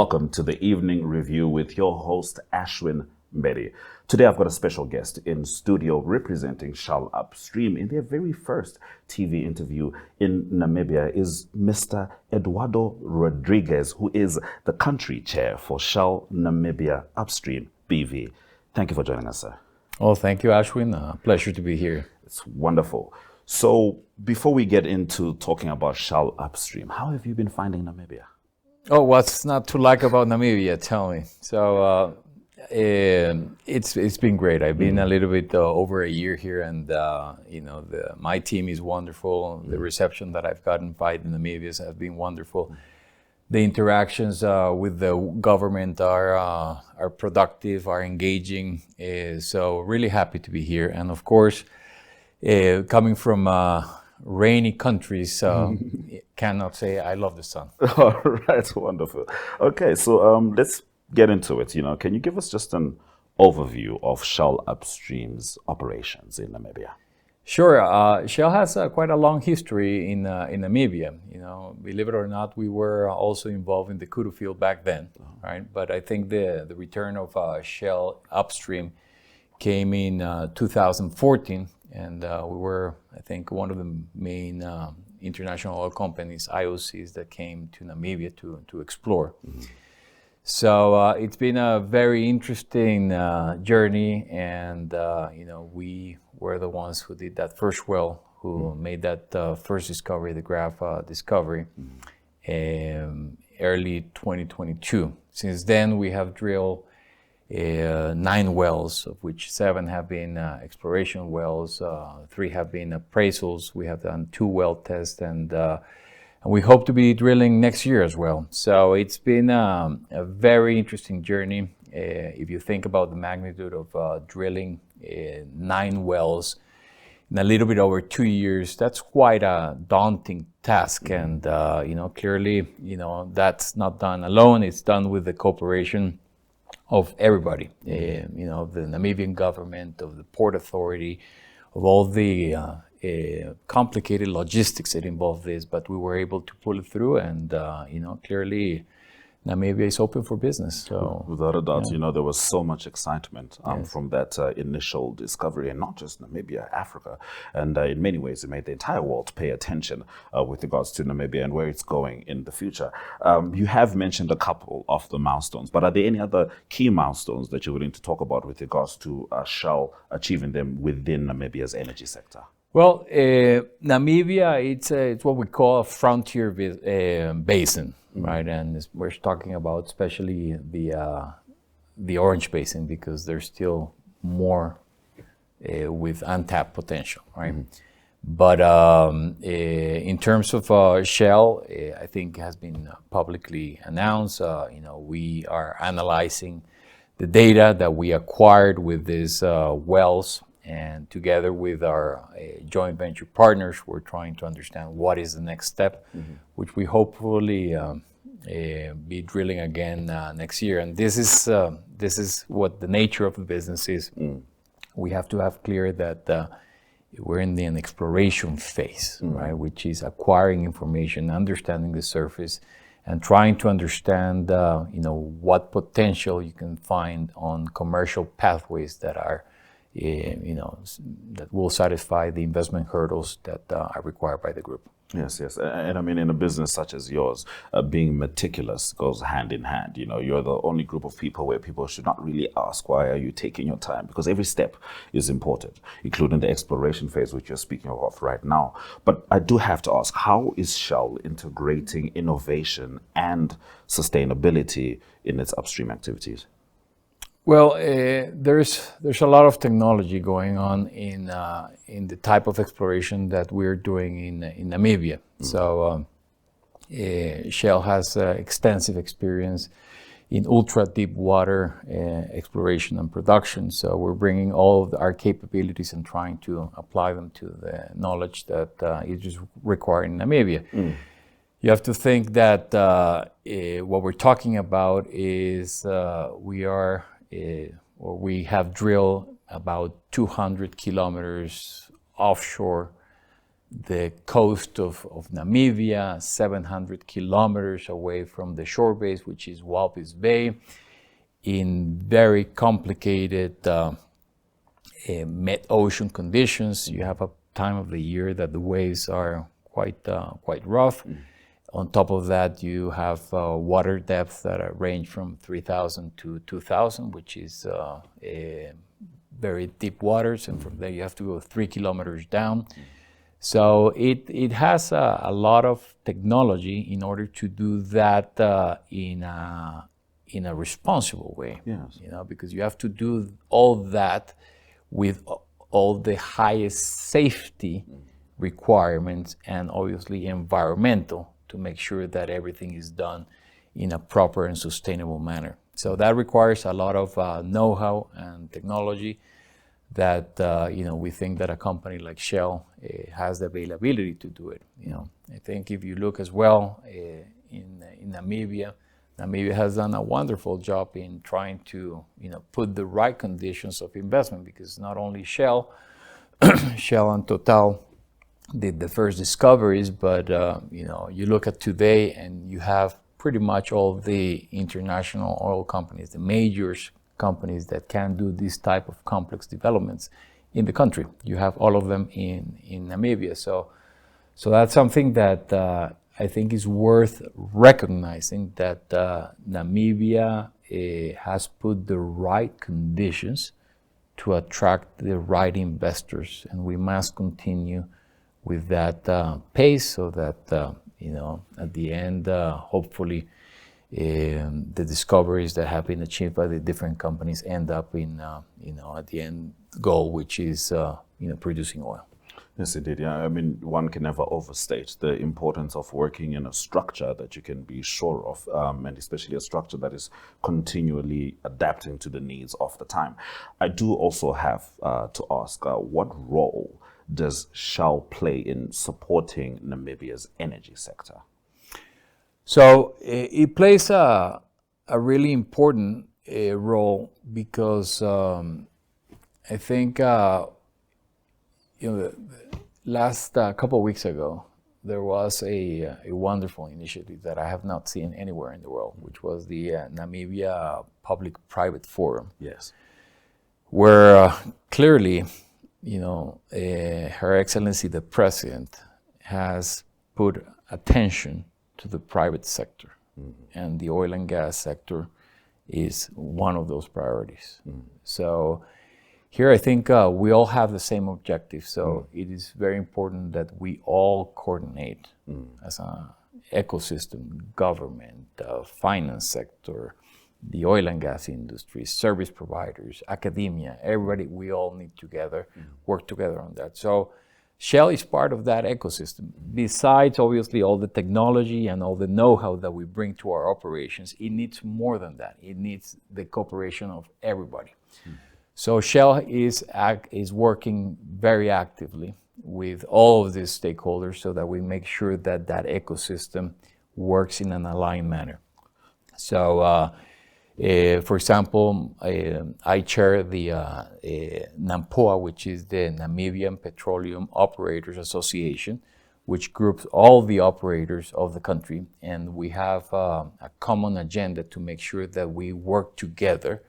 Welcome to the Evening Review with your host, Ashwin Mbedi. Today I've got a special guest in studio representing Shell Upstream. In their very first TV interview in Namibia is Mr. Eduardo Rodriguez, who is the country chair for Shell Namibia Upstream BV. Thank you for joining us, sir. Oh, thank you, Ashwin. Pleasure to be here. It's wonderful. So before we get into talking about Shell Upstream, how have you been finding Namibia? Oh, what's not to like about Namibia? Tell me. So it's been great. I've been a little bit over a year here, and my team is wonderful. The reception that I've gotten by the Namibians have been wonderful. The interactions with the government are productive, are engaging. So really happy to be here, and of course, coming from rainy countries, cannot say I love the sun. All right, wonderful. Okay, so let's get into it. Can you give us just an overview of Shell Upstream's operations in Namibia? Sure. Shell has quite a long history in Namibia. Believe it or not, we were also involved in the Kudu field back then, right? But I think the return of Shell Upstream came in 2014, and we were, I think, one of the main international oil companies, IOCs, that came to Namibia to explore. So it's been a very interesting journey, and we were the ones who did that first well, who made that first discovery, the Graph discovery, early 2022. Since then, we have drilled 9 wells, of which 7 have been exploration wells, 3 have been appraisals. We have done 2 well tests, and we hope to be drilling next year as well. So it's been a very interesting journey. If you think about the magnitude of drilling 9 wells in a little bit over 2 years, that's quite a daunting task. And clearly, that's not done alone. It's done with the cooperation of everybody, the Namibian government, of the Port Authority, of all the complicated logistics that involve this, but we were able to pull it through, and clearly Namibia is open for business. So without a doubt, there was so much excitement from that initial discovery, and not just Namibia, Africa, and in many ways it made the entire world pay attention with regards to Namibia and where it's going in the future. You have mentioned a couple of the milestones, but are there any other key milestones that you're willing to talk about with regards to Shell achieving them within Namibia's energy sector? Well, Namibia, it's what we call a frontier basin, right? And we're talking about especially the Orange Basin, because there's still more with untapped potential, right? But in terms of Shell, I think has been publicly announced. We are analyzing the data that we acquired with these wells. And together with our joint venture partners, we're trying to understand what is the next step, which we hopefully be drilling again next year. And this is what the nature of the business is. We have to have clear that we're in an exploration phase, right? Which is acquiring information, understanding the surface, and trying to understand, what potential you can find on commercial pathways that are that will satisfy the investment hurdles that are required by the group. Yes. And I mean, in a business such as yours, being meticulous goes hand in hand. You're the only group of people where people should not really ask, why are you taking your time? Because every step is important, including the exploration phase, which you're speaking of right now. But I do have to ask, how is Shell integrating innovation and sustainability in its upstream activities? Well, there's a lot of technology going on in the type of exploration that we're doing in Namibia. So Shell has extensive experience in ultra deep water exploration and production. So we're bringing all of our capabilities and trying to apply them to the knowledge that is required in Namibia. You have to think that what we're talking about is we have drilled about 200 kilometers offshore the coast of Namibia, 700 kilometers away from the shore base, which is Walvis Bay, in very complicated mid-ocean conditions. You have a time of the year that the waves are quite rough. On top of that, you have water depths that range from 3,000 to 2,000, which is very deep waters, and from there you have to go 3 kilometers down. So it has a lot of technology in order to do that in a responsible way. Yes. Because you have to do all that with all the highest safety requirements and obviously environmental, to make sure that everything is done in a proper and sustainable manner. So that requires a lot of know-how and technology that we think that a company like Shell has the availability to do it. I think if you look as well in Namibia, Namibia has done a wonderful job in trying to put the right conditions of investment, because not only Shell and Total did the first discoveries, but you look at today and you have pretty much all the international oil companies, the majors companies that can do this type of complex developments in the country. You have all of them in Namibia. So that's something that I think is worth recognizing, that Namibia has put the right conditions to attract the right investors, and we must continue with that pace, so that at the end, hopefully, the discoveries that have been achieved by the different companies end up in at the end goal, which is producing oil. Yes, indeed. Yeah, I mean, one can never overstate the importance of working in a structure that you can be sure of, and especially a structure that is continually adapting to the needs of the time. I do also have to ask, what role does Shell play in supporting Namibia's energy sector? So it plays a really important role, because I think last couple of weeks ago, there was a wonderful initiative that I have not seen anywhere in the world, which was the Namibia Public-Private Forum. Yes. Where clearly, Her Excellency the President has put attention to the private sector, and the oil and gas sector is one of those priorities. So here I think we all have the same objective, so it is very important that we all coordinate as an ecosystem, government, finance sector, the oil and gas industry, service providers, academia, everybody. We all need together, work together on that. So Shell is part of that ecosystem. Besides, obviously, all the technology and all the know-how that we bring to our operations, it needs more than that. It needs the cooperation of everybody. So Shell is working very actively with all of these stakeholders, so that we make sure that that ecosystem works in an aligned manner. So, for example, I chair the NAMPOA, which is the Namibian Petroleum Operators Association, which groups all the operators of the country. And we have a common agenda to make sure that we work together,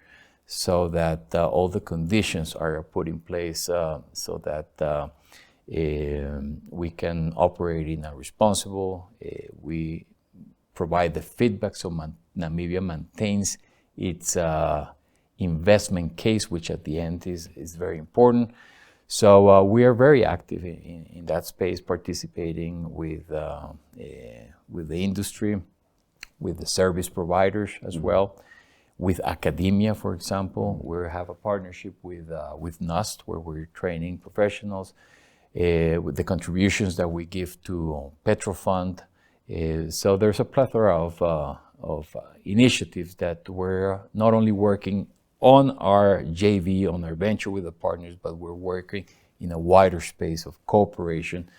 so that all the conditions are put in place, so that we can operate in a responsible. We provide the feedback, so Namibia maintains its investment case, which at the end is very important. So we are very active in that space, participating with the industry, with the service providers as well, with academia, for example. We have a partnership with NUST, where we're training professionals, with the contributions that we give to Petrofund. So there's a plethora of initiatives that we're not only working on our JV, on our venture with the partners, but we're working in a wider space of cooperation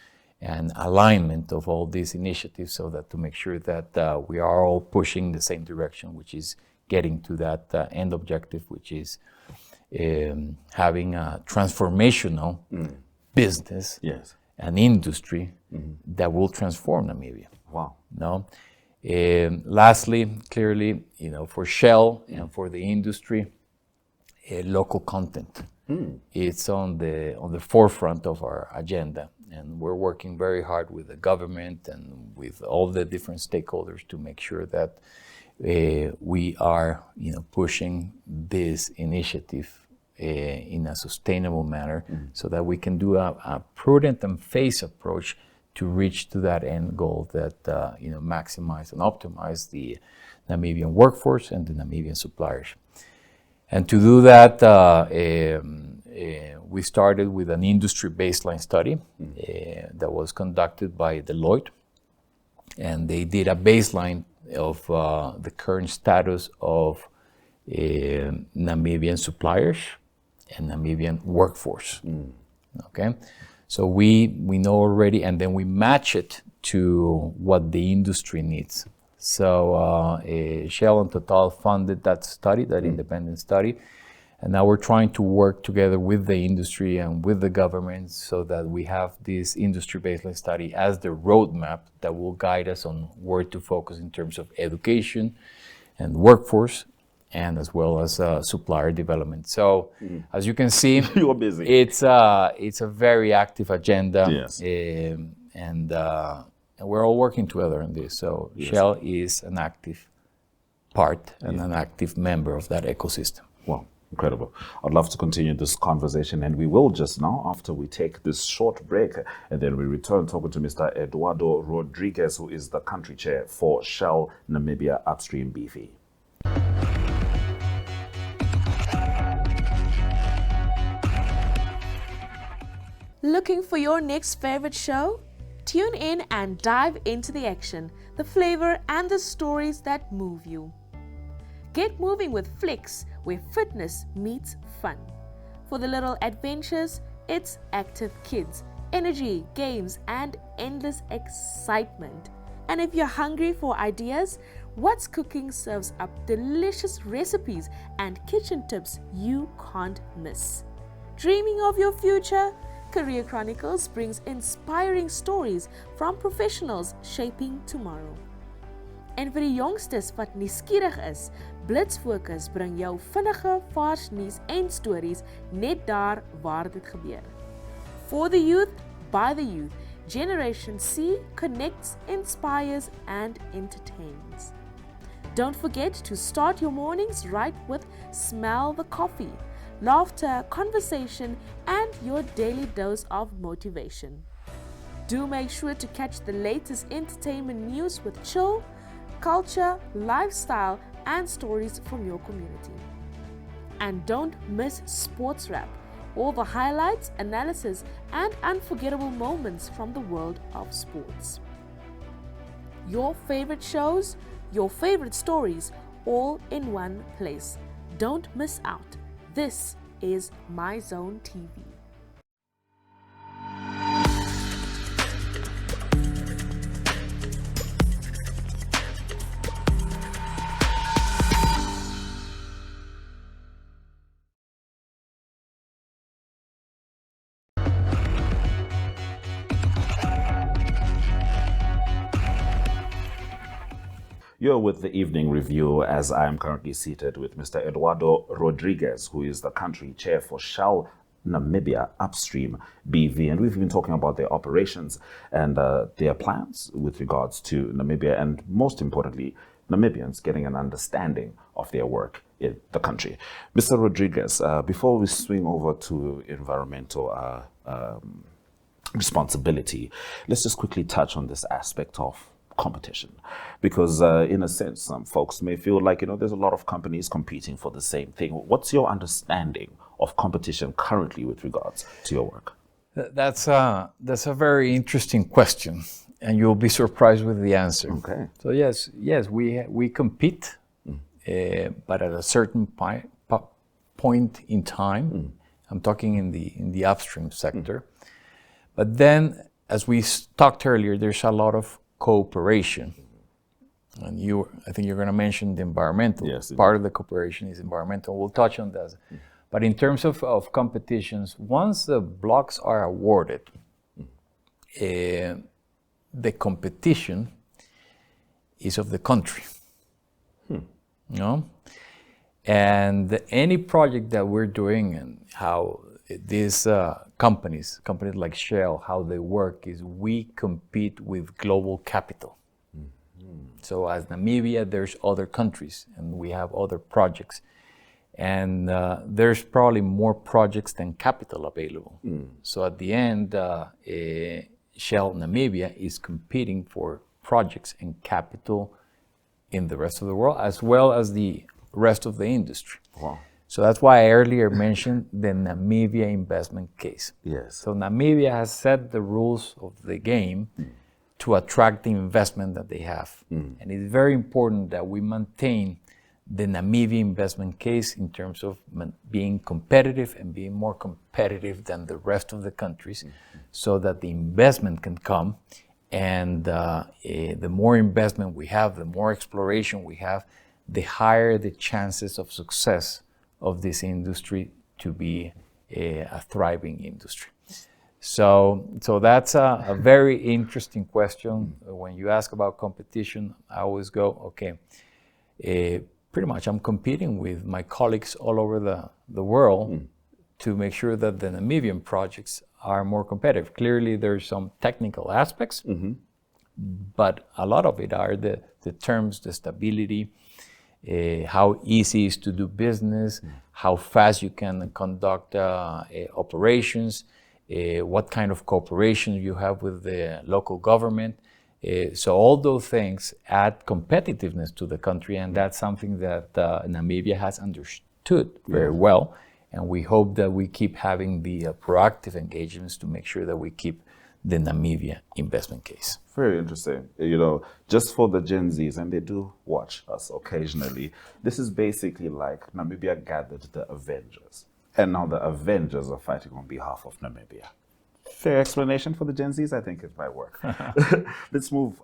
and alignment of all these initiatives, so that to make sure that we are all pushing the same direction, which is getting to that end objective, which is having a transformational business, Yes, an industry that will transform Namibia. Wow. No. Lastly, clearly, for Shell and for the industry, local content. It's on the forefront of our agenda, and we're working very hard with the government and with all the different stakeholders to make sure that we are, pushing this initiative in a sustainable manner, so that we can do a prudent and phased approach to reach to that end goal that maximize and optimize the Namibian workforce and the Namibian suppliers. And to do that, we started with an industry baseline study that was conducted by Deloitte, and they did a baseline of the current status of Namibian suppliers and Namibian workforce. Okay, so we know already, and then we match it to what the industry needs. So Shell and Total funded that study, that independent study, and now we're trying to work together with the industry and with the government so that we have this industry baseline study as the roadmap that will guide us on where to focus in terms of education and workforce, and as well as supplier development. So as you can see, you're busy. It's a very active agenda. Yes. And we're all working together on this. So Yes. Shell is an active part and an active member of that ecosystem. Wow, incredible. I'd love to continue this conversation, and we will just now after we take this short break, and then we return talking to Mr. Eduardo Rodriguez, who is the country chair for Shell Namibia Upstream BV. Looking for your next favorite show? Tune in and dive into the action, the flavor, and the stories that move you. Get moving with Flicks, where fitness meets fun. For the little adventures, it's active kids, energy, games, and endless excitement. And if you're hungry for ideas, What's Cooking serves up delicious recipes and kitchen tips you can't miss. Dreaming of your future? Career Chronicles brings inspiring stories from professionals shaping tomorrow. En vir die yongstes wat nuuskierig is, Blitsfokus bring jou vinnige, vars nuus en stories net daar waar dit gebeur. For the youth, by the youth, Generation C connects, inspires and entertains. Don't forget to start your mornings right with Smell the Coffee, laughter, conversation, and your daily dose of motivation. Do make sure to catch the latest entertainment news with chill, culture, lifestyle, and stories from your community. And don't miss Sports Wrap, all the highlights, analysis, and unforgettable moments from the world of sports. Your favorite shows, your favorite stories, all in one place. Don't miss out. This is My Zone TV. You're with the Evening Review, as I am currently seated with Mr. Eduardo Rodriguez, who is the country chair for Shell Namibia Upstream BV. And we've been talking about their operations and their plans with regards to Namibia, and most importantly, Namibians getting an understanding of their work in the country. Mr. Rodriguez, before we swing over to environmental responsibility, let's just quickly touch on this aspect of competition, because in a sense some folks may feel like there's a lot of companies competing for the same thing. What's your understanding of competition currently with regards to your work? That's a very interesting question, and you'll be surprised with the answer. Okay. So yes, we compete, but at a certain point in time. I'm talking in the upstream sector, but then, as we talked earlier, there's a lot of cooperation, and I think you're going to mention the environmental. Yes, part of the cooperation is environmental. We'll touch on that. But in terms of competitions, once the blocks are awarded, the competition is of the country. You know? And any project that we're doing and how these companies like Shell, how they work is we compete with global capital. So as Namibia, there's other countries and we have other projects. And there's probably more projects than capital available. So at the end, Shell Namibia is competing for projects and capital in the rest of the world, as well as the rest of the industry. Wow. So that's why I earlier mentioned the Namibia investment case. Yes. So Namibia has set the rules of the game to attract the investment that they have. And it's very important that we maintain the Namibia investment case in terms of being competitive and being more competitive than the rest of the countries so that the investment can come. And the more investment we have, the more exploration we have, the higher the chances of success of this industry to be a thriving industry. So that's a very interesting question. When you ask about competition, I always go, okay, pretty much I'm competing with my colleagues all over the world to make sure that the Namibian projects are more competitive. Clearly, there's some technical aspects, but a lot of it are the terms, the stability, how easy it is to do business, how fast you can conduct operations, what kind of cooperation you have with the local government. So all those things add competitiveness to the country, and that's something that Namibia has understood very well. And we hope that we keep having the proactive engagements to make sure that we keep the Namibia investment case. Very interesting. You know, just for the Gen Zs, and they do watch us occasionally, this is basically like Namibia gathered the Avengers. And now the Avengers are fighting on behalf of Namibia. Fair explanation for the Gen Zs? I think it might work. Let's move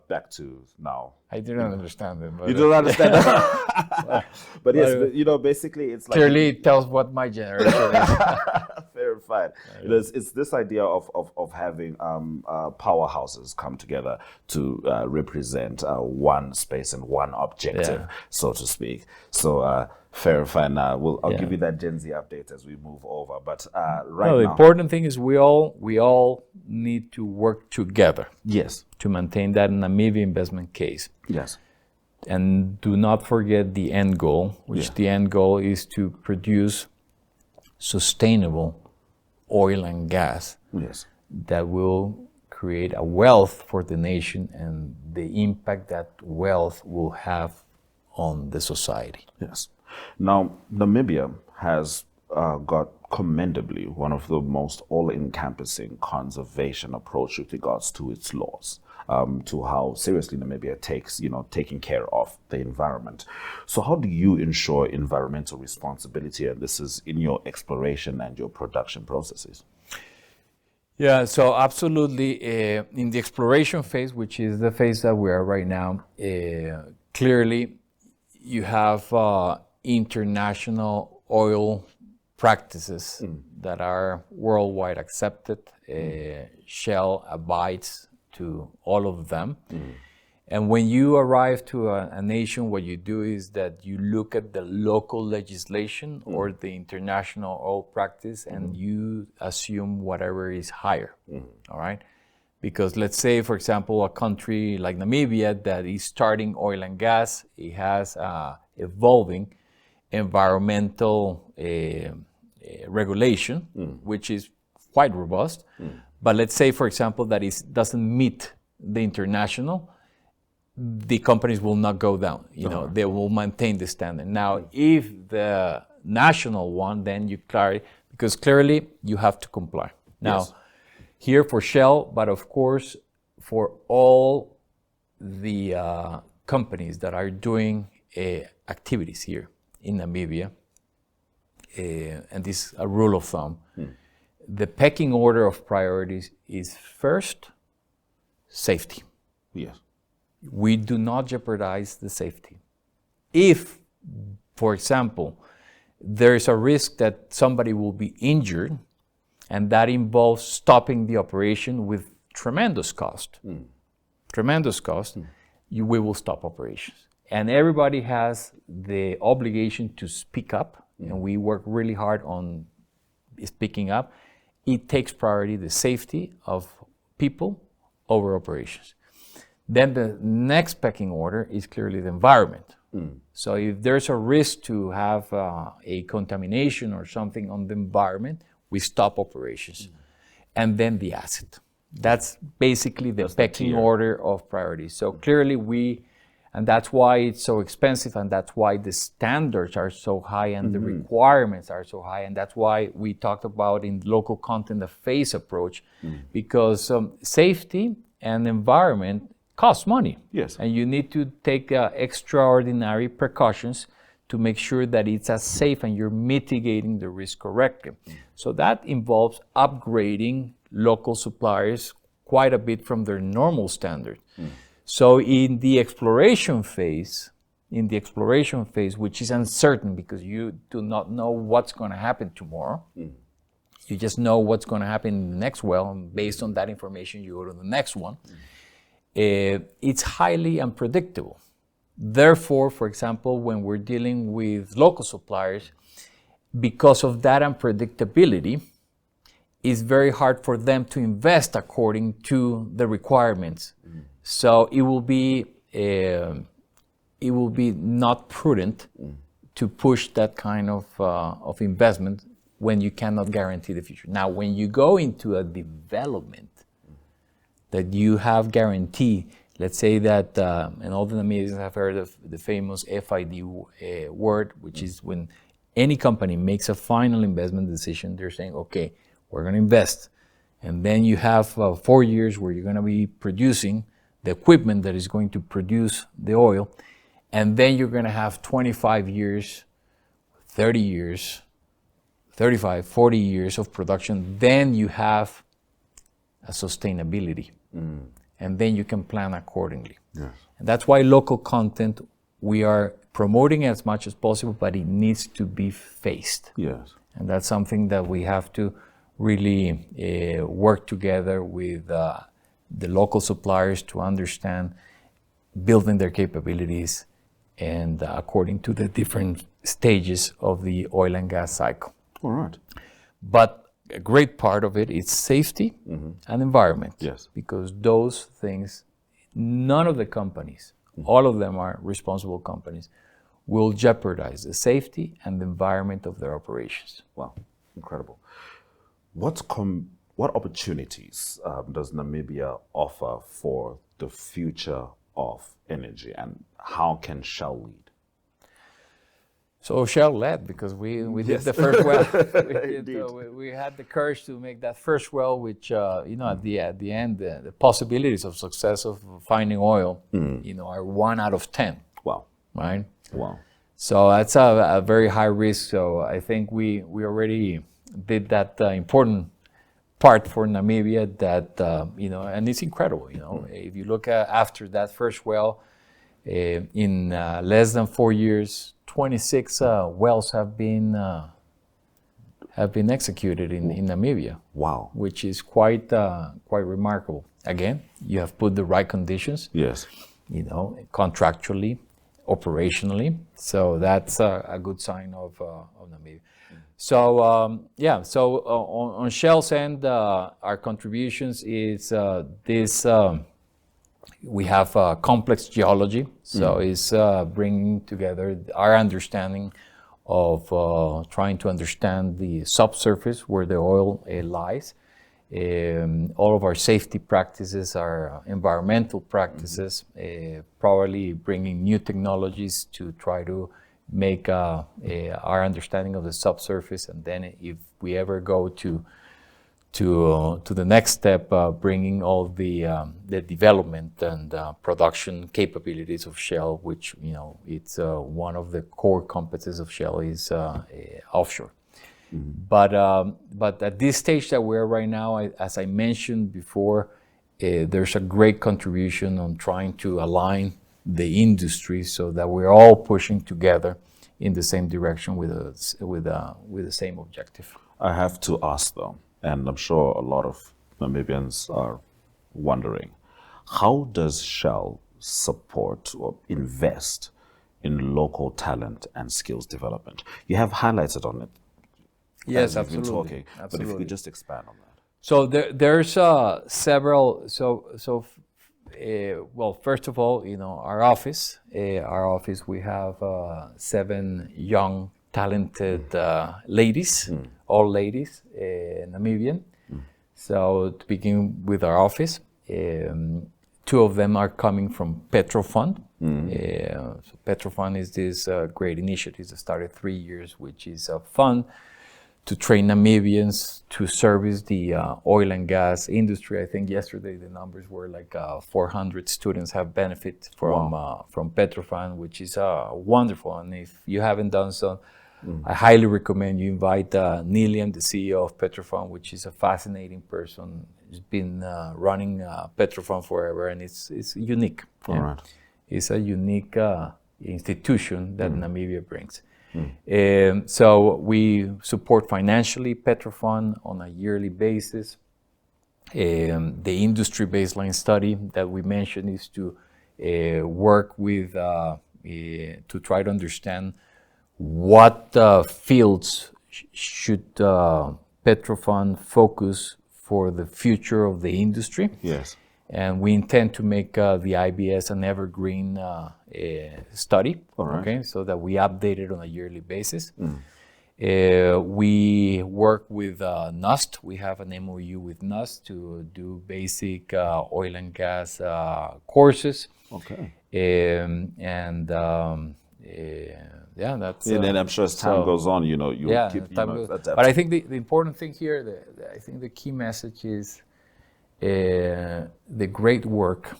back to now. I didn't understand it. But You don't understand that? But yes, you know, basically it's like... Clearly it tells what my generation is. Verified. You know, it's this idea of having powerhouses come together to represent one space and one objective, so to speak. So fair and fine. I'll give you that Gen Z update as we move over. But right now, the important thing is we all need to work together. Yes. To maintain that Namibia investment case. Yes. And do not forget the end goal, which the end goal is to produce sustainable oil and gas that will create a wealth for the nation and the impact that wealth will have on the society. Yes. Now, Namibia has got commendably one of the most all-encompassing conservation approach with regards to its laws, to how seriously Namibia takes, taking care of the environment. So how do you ensure environmental responsibility, and this is in your exploration and your production processes? Yeah, so absolutely. In the exploration phase, which is the phase that we are right now, clearly you have international oil practices that are worldwide accepted. Shell abides to all of them. And when you arrive to a nation, what you do is that you look at the local legislation or the international oil practice and you assume whatever is higher, all right? Because let's say, for example, a country like Namibia that is starting oil and gas, it has evolving environmental regulation, which is quite robust. But let's say, for example, that it doesn't meet the international, the companies will not go down. They will maintain the standard. Now, if the national one, then you clarify, because clearly you have to comply. Now, here for Shell, but of course for all the companies that are doing activities here in Namibia, and this is a rule of thumb, the pecking order of priorities is first, safety. Yes. We do not jeopardize the safety. If, for example, there is a risk that somebody will be injured, and that involves stopping the operation with tremendous cost, we will stop operations. And everybody has the obligation to speak up, and we work really hard on speaking up. It takes priority, the safety of people over operations. Then the next pecking order is clearly the environment. So if there's a risk to have a contamination or something on the environment, we stop operations. And then the asset. That's basically the pecking order of priorities. So clearly and that's why it's so expensive, and that's why the standards are so high and the requirements are so high, and that's why we talked about in local content a phase approach, because safety and environment costs money. Yes. And you need to take extraordinary precautions to make sure that it's as safe and you're mitigating the risk correctly. So that involves upgrading local suppliers quite a bit from their normal standard. So in the exploration phase, which is uncertain because you do not know what's going to happen tomorrow, you just know what's going to happen in the next well, and based on that information, you go to the next one. It's highly unpredictable. Therefore, for example, when we're dealing with local suppliers, because of that unpredictability, it's very hard for them to invest according to the requirements. So it will be not prudent to push that kind of investment when you cannot guarantee the future. Now, when you go into a development that you have guarantee, let's say that, and all the Namibians have heard of the famous FID word, which is when any company makes a final investment decision, they're saying, okay, we're going to invest. And then you have 4 years where you're going to be producing the equipment that is going to produce the oil. And then you're going to have 25 years, 30 years, 35, 40 years of production. Then you have a sustainability. And then you can plan accordingly. Yes. And that's why local content, we are promoting as much as possible, but it needs to be phased. Yes. And that's something that we have to really work together with the local suppliers to understand, building their capabilities and according to the different stages of the oil and gas cycle. All right. But a great part of it is safety and environment. Yes. Because those things, none of the companies, all of them are responsible companies, will jeopardize the safety and the environment of their operations. Wow, incredible. What opportunities does Namibia offer for the future of energy, and how can Shell lead? So Shell led because we did the first well. We had the courage to make that first well, which at the end the possibilities of success of finding oil, are 1 out of 10. Wow. Right. Wow. So that's a very high risk. So I think we already did that important part for Namibia. That and it's incredible. If you look at after that first well, in less than 4 years, 26 wells have been executed in Namibia. Wow. Which is quite remarkable. Again, you have put the right conditions. Yes. Contractually, operationally. So that's a good sign of Namibia. So on Shell's end, our contributions is this. We have complex geology, so it's bringing together our understanding of trying to understand the subsurface where the oil lies. All of our safety practices, our environmental practices, probably bringing new technologies to try to make our understanding of the subsurface, and then if we ever go to the next step, bringing all the development and production capabilities of Shell, which it's one of the core competencies of Shell is offshore. But at this stage that we're right now, as I mentioned before, there's a great contribution on trying to align the industry so that we're all pushing together in the same direction with the same objective. I have to ask though, and I'm sure a lot of Namibians are wondering, how does Shell support or invest in local talent and skills development? You have highlighted on it. Yes, as you've been absolutely. talking, but if you Absolutely. could just expand on that. So there's several. Well, first of all, our office. We have 7 young, talented ladies, all ladies, Namibian. So to begin with our office, 2 of them are coming from Petrofund. So Petrofund is this great initiative that started 3 years, which is a fund to train Namibians to service the oil and gas industry. I think yesterday the numbers were like 400 students have benefit from Petrofund, which is wonderful. And if you haven't done so, I highly recommend you invite Nilian, the CEO of Petrofund, which is a fascinating person. He's been running Petrofund forever, and it's unique. All right. It's a unique institution that Namibia brings. So we support financially Petrofund on a yearly basis. The industry baseline study that we mentioned is to work with to try to understand what fields should Petrofund focus for the future of the industry. Yes. And we intend to make the IBS an evergreen study, right. okay, so that we update it on a yearly basis. We work with NUST. We have an MOU with NUST to do basic oil and gas courses. Okay. Yeah, that's. And then I'm sure as time goes on, you'll keep adapting. But I think the important thing here, I think the key message is the great work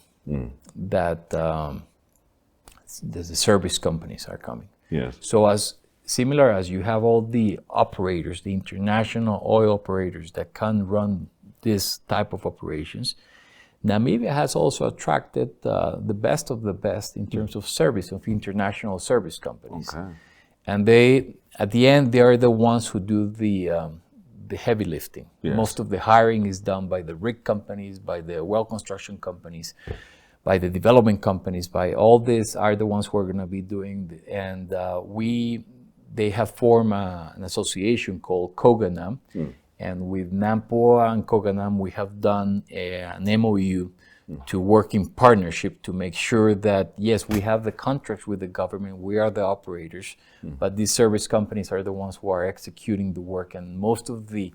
that the service companies are coming. Yes. So as similar as you have all the operators, the international oil operators that can run this type of operations, Namibia has also attracted the best of the best in terms of service, of international service companies. Okay. And they, at the end, they are the ones who do the heavy lifting. Yes. Most of the hiring is done by the rig companies, by the well construction companies, by the development companies, by all these are the ones who are going to be doing. They have formed an association called Koganam. And with NAMPOA and Koganam, we have done an MOU to work in partnership to make sure that, yes, we have the contracts with the government, we are the operators, but these service companies are the ones who are executing the work. And most of the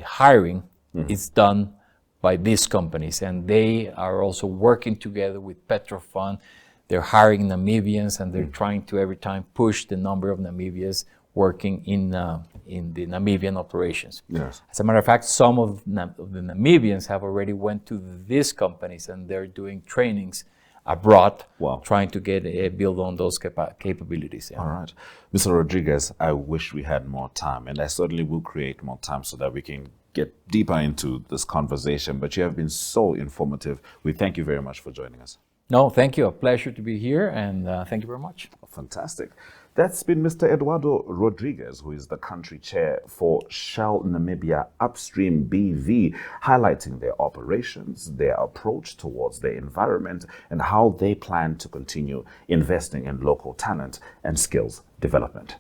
hiring is done by these companies. And they are also working together with Petrofund. They're hiring Namibians, and they're trying to every time push the number of Namibians working in the Namibian operations. Yes. As a matter of fact, some of the Namibians have already went to these companies, and they're doing trainings abroad, trying to build on those capabilities. Yeah. All right. Mr. Rodriguez, I wish we had more time, and I certainly will create more time so that we can get deeper into this conversation, but you have been so informative. We thank you very much for joining us. No, thank you. A pleasure to be here, and thank you very much. Fantastic. That's been Mr. Eduardo Rodriguez, who is the country chair for Shell Namibia Upstream BV, highlighting their operations, their approach towards the environment, and how they plan to continue investing in local talent and skills development.